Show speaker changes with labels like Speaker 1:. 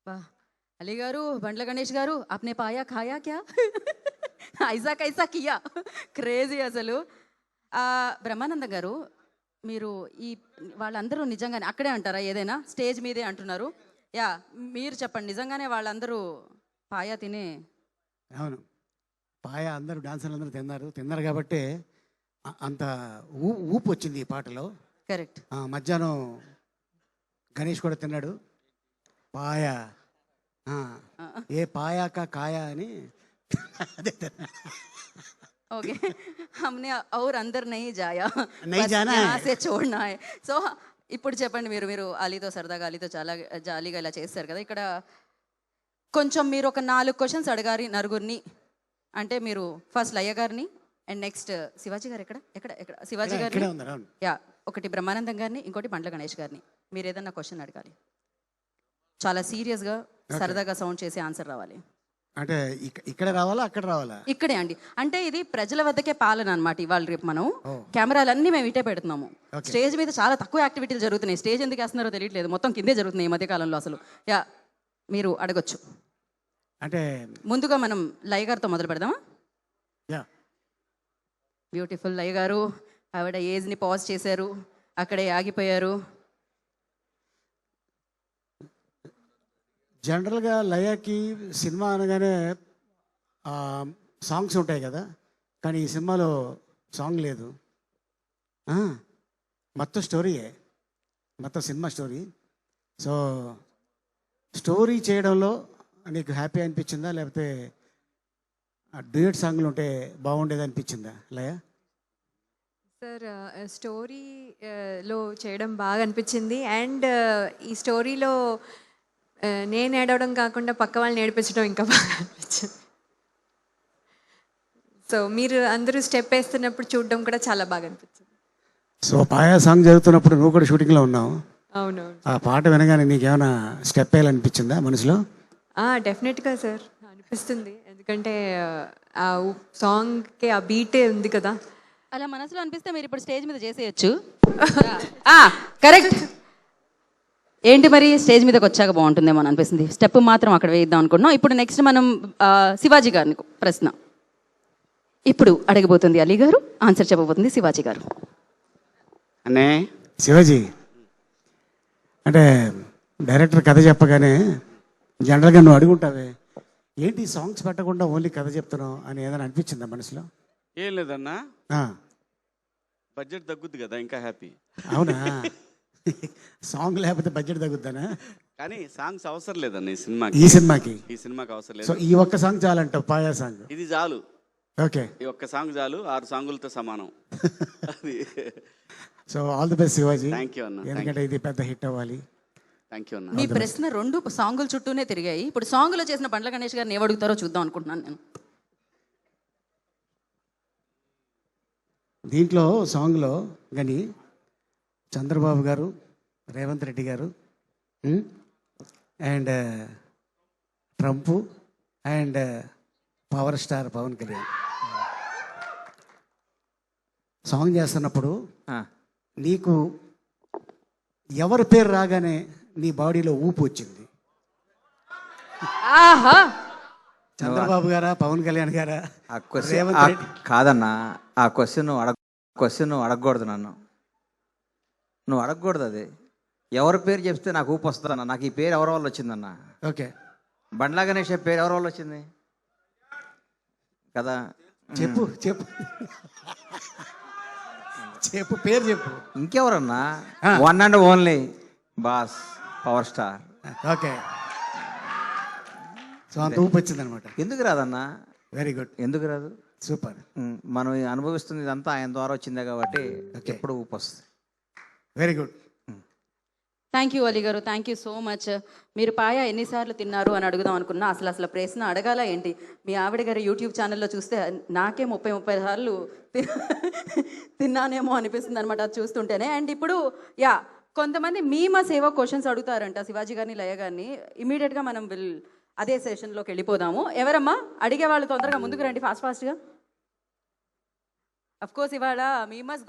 Speaker 1: वाह! अली गारू, బండ్ల గణేష్ గారు, आपने पाया खाया क्या? ఐసా కైసా కియా క్రేజీ అసలు. బ్రహ్మానందం గారు, మీరు ఈ వాళ్ళందరూ నిజంగానే అక్కడే అంటారా? ఏదైనా స్టేజ్ మీదే అంటున్నారు. యా, మీరు చెప్పండి, నిజంగానే వాళ్ళందరూ పాయా తినే?
Speaker 2: అవును, పాయా అందరూ డాన్సర్లు అందరూ తిన్నారు కాబట్టి అంత ఊపు వచ్చింది ఈ పాటలో.
Speaker 1: కరెక్ట్.
Speaker 2: మధ్యాహ్నం గణేష్ కూడా తిన్నాడు పాయా. ఏ పాయాక కాయా అని.
Speaker 1: ఓకే, हमने और अंदर नहीं जाया,
Speaker 2: नहीं जाना है,
Speaker 1: यहाँ से छोड़ना है. సో ఇప్పుడు చెప్పండి, మీరు అలీతో సరదాగా అలీతో చాలా జాలీగా ఇలా చేస్తారు కదా. ఇక్కడ కొంచెం మీరు ఒక 4 క్వశ్చన్స్ అడగాలి నలుగురిని. అంటే మీరు ఫస్ట్ లయ్య గారిని, అండ్ నెక్స్ట్ శివాజీ గారు ఎక్కడ ఎక్కడ ఎక్కడ శివాజీ గారిని, యా, ఒకటి బ్రహ్మానందం గారిని, ఇంకోటి బండ్ల గణేష్ గారిని. మీరు ఏదన్నా క్వశ్చన్ అడగాలి, చాలా సీరియస్గా సరదాగా సౌండ్ చేసి ఆన్సర్ రావాలి.
Speaker 2: అంటే ఇక్కడ రావాలా అక్కడ రావాలా?
Speaker 1: ఇక్కడే అండి. అంటే ఇది ప్రజల వద్దకే పాలన అనమాట. ఇవాళ రేపు మనం కెమెరాలన్నీ మేము ఇటే పెడుతున్నాము. స్టేజ్ మీద చాలా తక్కువ యాక్టివిటీలు జరుగుతున్నాయి. స్టేజ్ ఎందుకు వేస్తున్నారో తెలియట్లేదు, మొత్తం కిందే జరుగుతున్నాయి ఈ మధ్యకాలంలో అసలు. యా, మీరు అడగొచ్చు.
Speaker 2: అంటే
Speaker 1: ముందుగా మనం లయ గారితో మొదలు పెడదామా? బ్యూటిఫుల్ లయ గారు, ఆవిడ ఏజ్ని పాజ్ చేశారు, అక్కడే ఆగిపోయారు.
Speaker 2: జనరల్గా లయకి సినిమా అనగానే సాంగ్స్ ఉంటాయి కదా, కానీ ఈ సినిమాలో సాంగ్ లేదు. మొత్తం స్టోరీయే, మొత్తం సినిమా స్టోరీ. సో స్టోరీ చేయడంలో నీకు హ్యాపీ అనిపించిందా, లేకపోతే డ్యూయట్ సాంగ్లు ఉంటే బాగుండేది అనిపించిందా లయ?
Speaker 3: సార్, స్టోరీలో చేయడం బాగా అనిపించింది. అండ్ ఈ స్టోరీలో నేను ఏడవడం కాకుండా పక్క వాళ్ళని ఏడిపించడం ఇంకా బాగా అనిపించింది. సో మీరు అందరూ స్టెప్ వేస్తున్నప్పుడు చూడడం కూడా చాలా బాగా అనిపించింది.
Speaker 2: సో పాయా సాంగ్ జరుగుతున్నప్పుడు నువ్వు కూడా షూటింగ్లో ఉన్నావు.
Speaker 3: అవునవును.
Speaker 2: ఆ పాట వినగానే నీకేమైనా స్టెప్ వేయాలనిపించిందా మనసులో?
Speaker 3: డెఫినెట్గా సార్ అనిపిస్తుంది, ఎందుకంటే ఆ సాంగ్కి ఆ బీటే ఉంది కదా.
Speaker 1: అలా మనసులో అనిపిస్తే మీరు ఇప్పుడు స్టేజ్ మీద చేసేయచ్చు. కరెక్ట్. ఏంటి మరి, స్టేజ్ మీదకి వచ్చాక బాగుంటుందేమో అని అనిపిస్తుంది. స్టెప్ మాత్రం అక్కడ వేద్దాం అనుకుంటున్నాం. ఇప్పుడు నెక్స్ట్ మనం శివాజీ గారిని ప్రశ్న ఇప్పుడు అడగబోతుంది అలీ గారు, ఆన్సర్ చెప్పబోతుంది శివాజీ గారు.
Speaker 2: అనే శివాజీ, అంటే డైరెక్టర్ కథ చెప్పగానే జనరల్గా నువ్వు అడుగుంటావే, ఏంటి సాంగ్స్ పెట్టకుండా ఓన్లీ కథ చెప్తున్నావు అని ఏదైనా అనిపించిందా మనసులో?
Speaker 4: ఏం లేదన్నా, బడ్జెట్ తగ్గుద్ది కదా, ఇంకా హ్యాపీ.
Speaker 2: అవునా? సాంగ్ లేకపోతే బడ్జెట్ తగ్గుద్దానా?
Speaker 4: కానీ సాంగ్స్ అవసరం లేదన్న
Speaker 2: ఈ సినిమాకి
Speaker 4: అవసరం లేదు.
Speaker 2: సో ఈ ఒక్క సాంగ్ చాలంటావు, పాయా సాంగ్
Speaker 4: ఇది చాలు.
Speaker 2: ఓకే,
Speaker 4: ఈ ఒక్క సాంగ్ చాలు, 6 సాంగులతో సమానం.
Speaker 2: So all the best Shivaji.
Speaker 4: Thank you అన్న,
Speaker 2: ఎందుకంటే ఇది పెద్ద హిట్ అవ్వాలి.
Speaker 4: థ్యాంక్ యూ అన్న.
Speaker 1: మీ ప్రశ్న 2 సాంగుల చుట్టూనే తిరిగాయి. ఇప్పుడు సాంగులో చేసిన బండ్ల గణేష్ గారిని ఏమడుగుతారో చూద్దాం అనుకుంటున్నాను నేను.
Speaker 2: దీంట్లో సాంగ్లో కానీ చంద్రబాబు గారు, రేవంత్ రెడ్డి గారు, and Trump, and power star Pawan Kalyan song చేస్తున్నప్పుడు నీకు ఎవరి పేరు రాగానే నీ బాడీలో ఊపు వచ్చింది? చంద్రబాబు గారా, పవన్ కళ్యాణ్ గారా?
Speaker 5: కాదన్నా, ఆ క్వశ్చన్ అడగకూడదు. నువ్వు అడగకూడదు. అది ఎవరి పేరు చెప్తే నాకు ఊపు వస్తుందన్న. నాకు ఈ పేరు ఎవరి వల్ల వచ్చిందన్న?
Speaker 2: ఓకే,
Speaker 5: బండ్ల గణేష్ పేరు ఎవరి వల్ల వచ్చింది కదా?
Speaker 2: చెప్పు చెప్పు చెప్పు, పేరు చెప్పు.
Speaker 5: ఇంకెవరన్నా? One and only boss power star.
Speaker 2: Okay, so అంత ఊపు వచ్చింది అనమాట.
Speaker 5: ఎందుకు రాదన్నా?
Speaker 2: Very good.
Speaker 5: ఎందుకు రాదు?
Speaker 2: సూపర్.
Speaker 5: మనం అనుభవిస్తుంది ఇదంతా ఆయన ద్వారా వచ్చిందే కాబట్టి ఎప్పుడు ఊపు వస్తుంది.
Speaker 2: Very good.
Speaker 1: Thank you Ali గారు, థ్యాంక్ యూ సో మచ్. మీరు పాయా ఎన్నిసార్లు తిన్నారు అని అడుగుదాం అనుకున్నా, అసలు ప్రశ్న అడగాల ఏంటి? మీ ఆవిడ గారి యూట్యూబ్ ఛానల్లో చూస్తే నాకే 30 సార్లు తిన్నానేమో అనిపిస్తుంది అనమాట అది చూస్తుంటేనే. అండ్ ఇప్పుడు యా, కొంతమంది మీమస్ ఏవో క్వశ్చన్స్ అడుగుతారంట శివాజీ గారిని, లయ గారిని. ఇమీడియట్గా మనం అదే సెషన్లోకి వెళ్ళిపోదాము. ఎవరమ్మా అడిగే వాళ్ళు తొందరగా ముందుకు రండి, ఫాస్ట్గా. అఫ్కోర్స్ ఇవాళ మీమస్